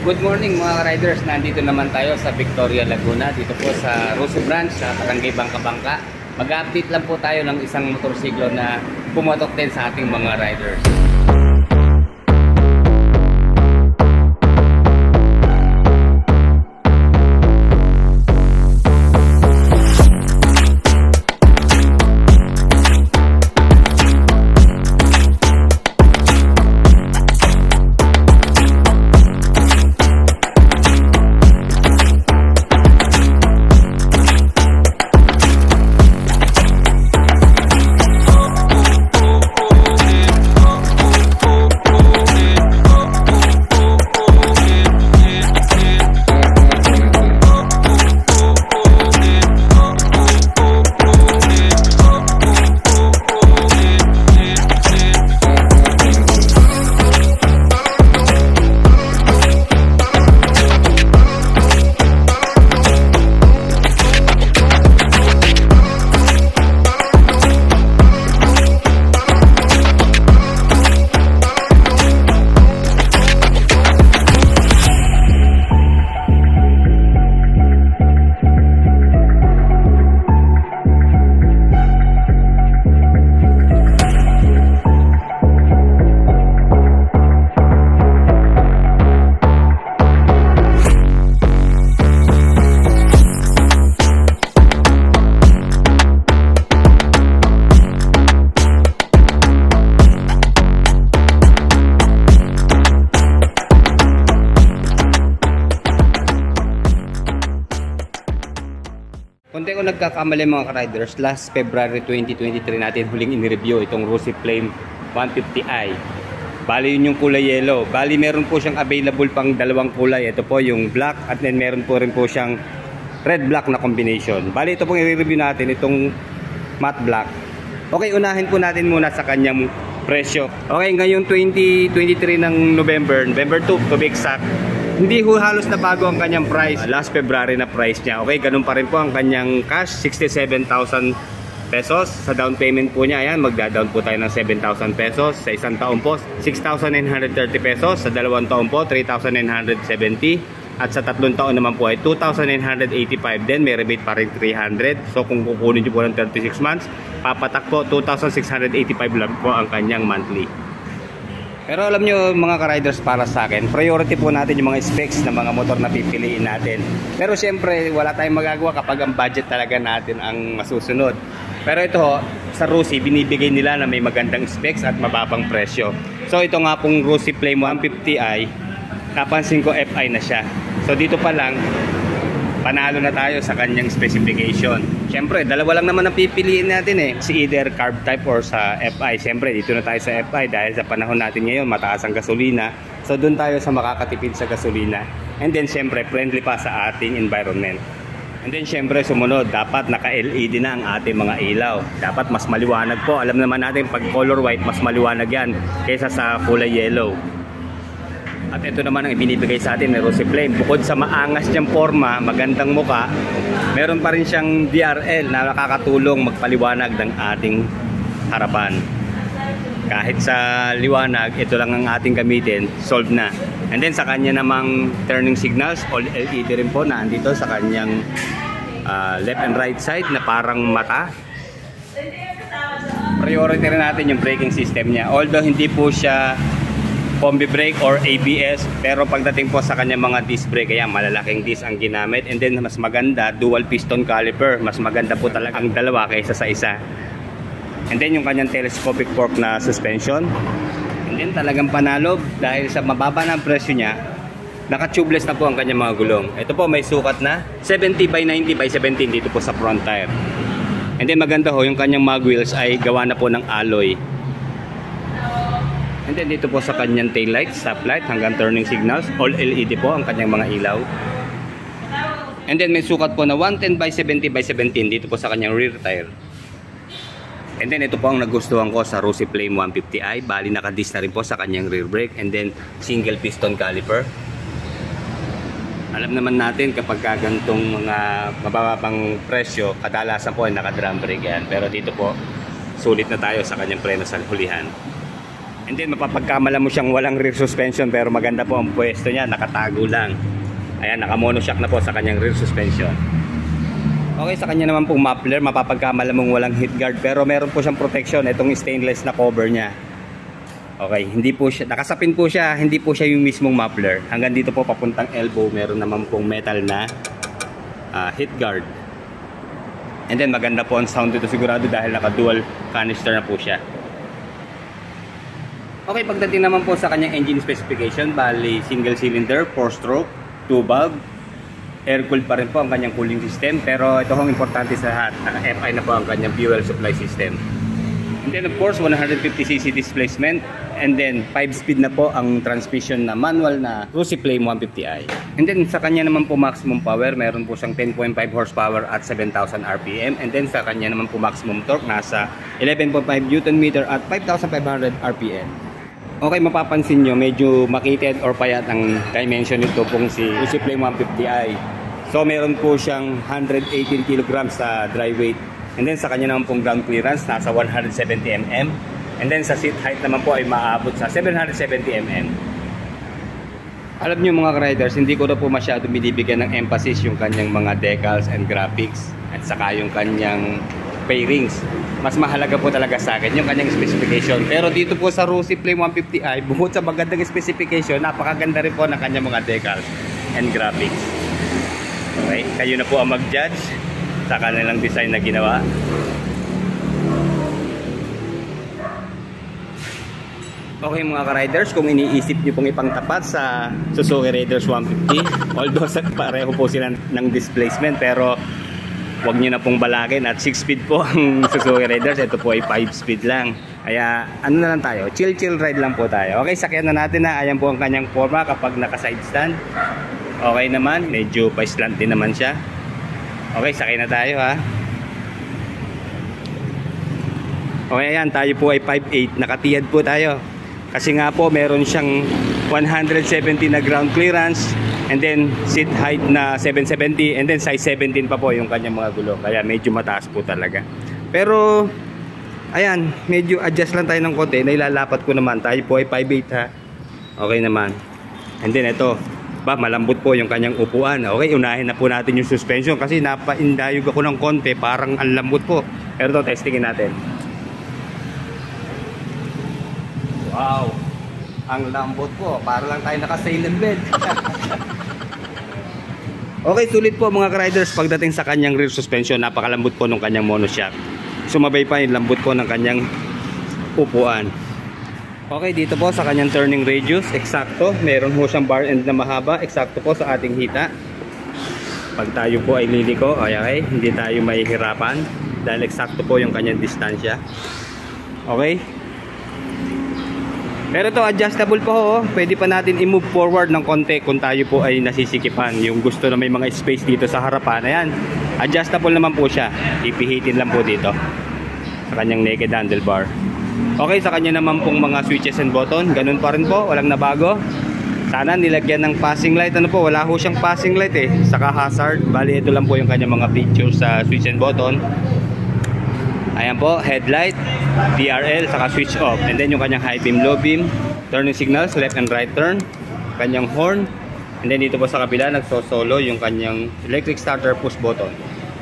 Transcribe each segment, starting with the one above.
Good morning mga riders, nandito naman tayo sa Victoria, Laguna. Dito po sa Rosie Branch sa Barangay Bangka-Bangka. Mag-update lang po tayo ng isang motorsiklo na pumatok din sa ating mga riders. Kunti ko nagkakamali mga ka-riders, last February 2023 natin huling in-review itong Rosie Flame 150i. Bali yun yung kulay yellow. Bali meron po siyang available pang dalawang kulay. Ito po yung black at then meron po rin po siyang red-black na combination. Bali ito pong i-review natin, itong matte black. Okay, unahin po natin muna sa kanyang presyo. Okay, ngayong 2023 ng November 2 to be exact, hindi ho halos na bago ang kanyang price. Last February na price niya. Okay, ganun pa rin po ang kanyang cash, 67,000 pesos. Sa down payment po niya, ayan, magda-down po tayo ng 7,000 pesos. Sa isang taon po, 6,930 pesos. Sa dalawang taon po, 3,970. At sa tatlong taon naman po ay 2,985. Then may rebate pa rin 300. So kung kukunin niyo po ng 36 months, papatak po 2,685 lang po ang kanyang monthly. Pero alam nyo mga ka-riders, para sa akin, priority po natin yung mga specs ng mga motor na pipiliin natin. Pero siyempre, wala tayong magagawa kapag ang budget talaga natin ang masusunod. Pero ito ho, sa Rosie, binibigay nila na may magandang specs at mababang presyo. So ito nga pong Rosie Flame 150i, napansin ko FI na siya. So dito pa lang, panalo na tayo sa kanyang specification. Siyempre, dalawa lang naman ang pipiliin natin eh. Si either carb type or sa FI. Siyempre, dito na tayo sa FI dahil sa panahon natin ngayon, mataas ang gasolina. So, doon tayo sa makakatipid sa gasolina. And then, siyempre, friendly pa sa ating environment. And then, siyempre, sumunod, dapat naka-LED na ang ating mga ilaw. Dapat mas maliwanag po. Alam naman natin, pag color white, mas maliwanag yan kaysa sa kulay yellow. At ito naman ang ibinibigay sa atin ng Rosie Flame. Bukod sa maangas niyang forma, magandang muka, meron pa rin siyang DRL na nakakatulong magpaliwanag ng ating harapan. Kahit sa liwanag, ito lang ang ating gamitin, solved na. And then sa kanya namang turning signals, all LED rin po na andito sa kanyang left and right side na parang mata. Priority rin natin yung braking system niya. Although hindi po siya combi brake or ABS, pero pagdating po sa kanya mga disc brake, kaya malalaking disc ang ginamit. And then mas maganda, dual piston caliper. Mas maganda po talaga ang dalawa kaysa sa isa. And then yung kanyang telescopic fork na suspension. And then talagang panalo dahil sa mababa ng presyo niya, naka-tubeless na po ang kanyang mga gulong. Ito po may sukat na 70 by 90 by 17 dito po sa front tire. And then maganda ho, yung kanyang mag wheels ay gawa na po ng alloy. And then dito po sa kanyang tail light, stop light, hanggang turning signals, all LED po ang kanyang mga ilaw. And then may sukat po na 110 by 70 by 17 dito po sa kanyang rear tire. And then ito po ang nagustuhan ko sa Rosie Flame 150i. Bali nakadis na rin po sa kanyang rear brake. And then single piston caliper. Alam naman natin kapag gantong mga mababang presyo, kadalasan po ay naka-drum brake yan. Pero dito po, sulit na tayo sa kanyang preno sa hulihan. And then mapapagkamala mo siyang walang rear suspension, pero maganda po ang pwesto niya, nakatago lang. Ayan, naka-monoshock na po sa kanyang rear suspension. Okay, sa kanya naman pong muffler, mapapagkamala mong walang heat guard, pero meron po siyang protection, itong stainless na cover niya. Okay, hindi po siya, nakasapin po siya, hindi po siya yung mismong muffler. Hanggang dito po papuntang elbow, meron naman pong metal na heat guard. And then maganda po ang sound dito sigurado dahil naka-dual canister na po siya. Okay, pagdating naman po sa kanyang engine specification, bali single cylinder, 4-stroke, 2-valve, air-cooled pa rin po ang kanyang cooling system, pero ito ang importante sa lahat, naka-FI na po ang kanyang fuel supply system. And then of course, 150cc displacement, and then 5-speed na po ang transmission na manual na Rusiflame 150i. And then sa kanya naman po maximum power, meron po siyang 10.5 horsepower at 7,000 RPM, and then sa kanya naman po maximum torque, nasa 11.5 Nm at 5,500 RPM. Okay, mapapansin nyo, medyo makitid or payat ang dimension nito pong si Rusiflame 150i. So meron po siyang 118 kg sa dry weight. And then sa kanya naman pong ground clearance, nasa 170 mm. And then sa seat height naman po ay maabot sa 770 mm. Alam nyo mga riders, hindi ko na po masyado binibigyan ng emphasis yung kanyang mga decals and graphics at saka yung kanyang pairings. Mas mahalaga po talaga sa akin yung kanyang specification. Pero dito po sa Rusiflame 150i, bukod sa magandang specification, napakaganda rin po ng kanyang mga decals and graphics. Okay, kayo na po ang mag-judge sa kanilang design na ginawa. Okay mga ka-riders, kung iniisip nyo pong ipangtapat sa Suzuki Raiders 150, although pareho po sila ng displacement, pero huwag nyo na pong balakin at 6-speed po ang Suzuki Raiders. Ito po ay 5-speed lang. Kaya ano na lang tayo, chill ride lang po tayo. Okay, sakyan na natin na. Ayan po ang kanyang forma kapag naka-side stand. Okay naman, medyo pa-slant din naman siya. Okay, sakay na tayo ha. Okay, ayan, tayo po ay 5'8", nakatiyad po tayo. Kasi nga po, meron siyang 170 na ground clearance, and then seat height na 770, and then size 17 pa po yung kanyang mga gulong. Kaya medyo mataas po talaga. Pero ayan, medyo adjust lang tayo ng konti. Nailalapat ko naman, tayo po ay 5'8" ha. Okay naman. And then ito, malambot po yung kanyang upuan. Okay, unahin na po natin yung suspension kasi napaindayog ako ng konti, parang ang lambot po. Pero ito, testingin natin. Wow, ang lambot po, para lang tayo naka-sail in bed. Okay, sulit po mga ka-riders. Pagdating sa kanyang rear suspension, napakalambot po ng kanyang monoshock. Sumabay pa yung lambot po ng kanyang upuan. Okay, dito po sa kanyang turning radius, eksakto. Meron po siyang bar end na mahaba, eksakto po sa ating hita. Pag tayo po ay liliko, okay, hindi tayo mahihirapan dahil eksakto po yung kanyang distansya. Okay. Pero ito, adjustable po ho. Pwede pa natin i-move forward ng konti kung tayo po ay nasisikipan. Yung gusto na may mga space dito sa harapan. Ayan, adjustable naman po siya. Ipihitin lang po dito sa kanyang naked handlebar. Okay, sa kanya naman pong mga switches and button, ganun pa rin po, walang nabago. Sana nilagyan ng passing light. Ano po, wala ho siyang passing light eh. Saka hazard, bali ito lang po yung kanyang mga features sa switch and button. Ayan po, headlight, DRL, saka switch off. And then yung kanyang high beam, low beam, turning signals, left and right turn, kanyang horn. And then dito po sa kabila, nagso-solo yung kanyang electric starter push button.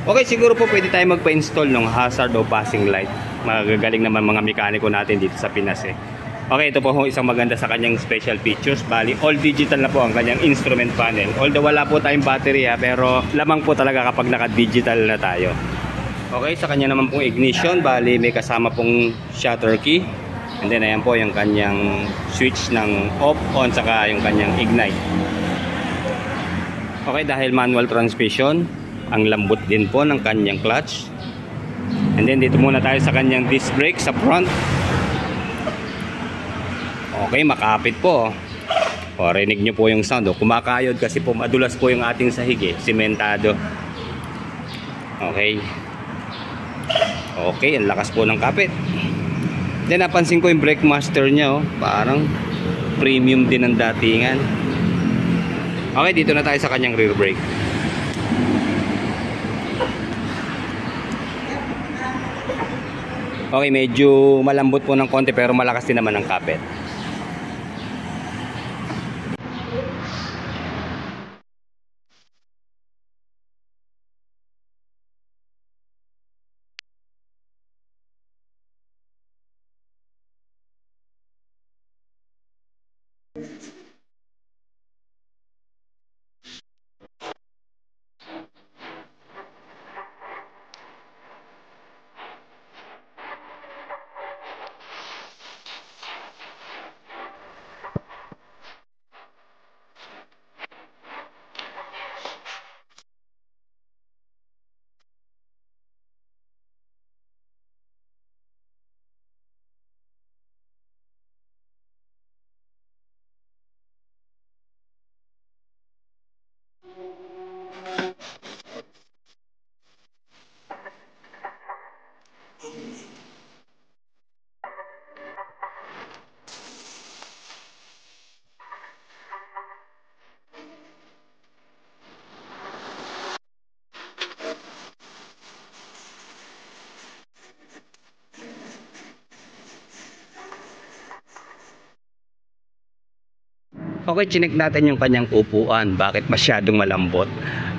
Okay, siguro po pwede tayo magpa-install ng hazard o passing light. Magagaling naman mga mekaniko natin dito sa Pinas eh. Okay, ito po isang maganda sa kanyang special features. Bali, all digital na po ang kanyang instrument panel. Although wala po tayong battery ha, pero lamang po talaga kapag naka-digital na tayo. Okay, sa kanya naman pong ignition, bali may kasama pong shutter key. And then ayan po yung kanyang switch ng off, on, saka yung kanyang ignite. Okay, dahil manual transmission, ang lambot din po ng kanyang clutch. And then dito muna tayo sa kanyang disc brake sa front. Okay, makapit po. O, rinig nyo po yung sound. O, kumakayod kasi po madulas po yung ating sahig eh, sementado. Okay. Okay, ang lakas po ng kapit. Then napansin ko yung brake master niya, oh, parang premium din ang datingan. Okay, dito na tayo sa kanyang rear brake. Okay, medyo malambot po ng konti pero malakas din naman ang kapit. Okay, chinek natin yung kanyang upuan. Bakit masyadong malambot?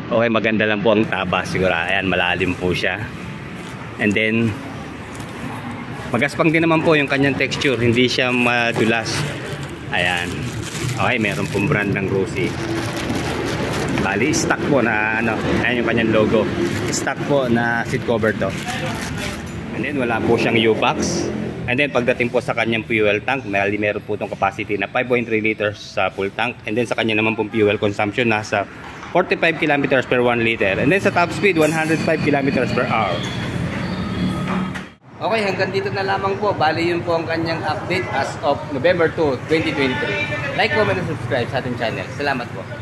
Okay, maganda lang po ang taba siguro. Ayan, malalim po siya. And then, magaspang din naman po yung kanyang texture. Hindi siya madulas. Ayan. Okay, meron pong brand ng Rossi. Bali, stock po na ano. Ayan yung kanyang logo. Stock po na seat cover to. And then, wala po siyang U-box. And then pagdating po sa kanyang fuel tank, meron po itong capacity na 5.3 liters sa full tank. And then sa kanya naman pong fuel consumption nasa 45 kilometers per 1 liter. And then sa top speed, 105 kilometers per hour. Okay, hanggang dito na lamang po. Bali yun po ang kanyang update as of November 2, 2023. Like, comment, and subscribe sa ating channel. Salamat po.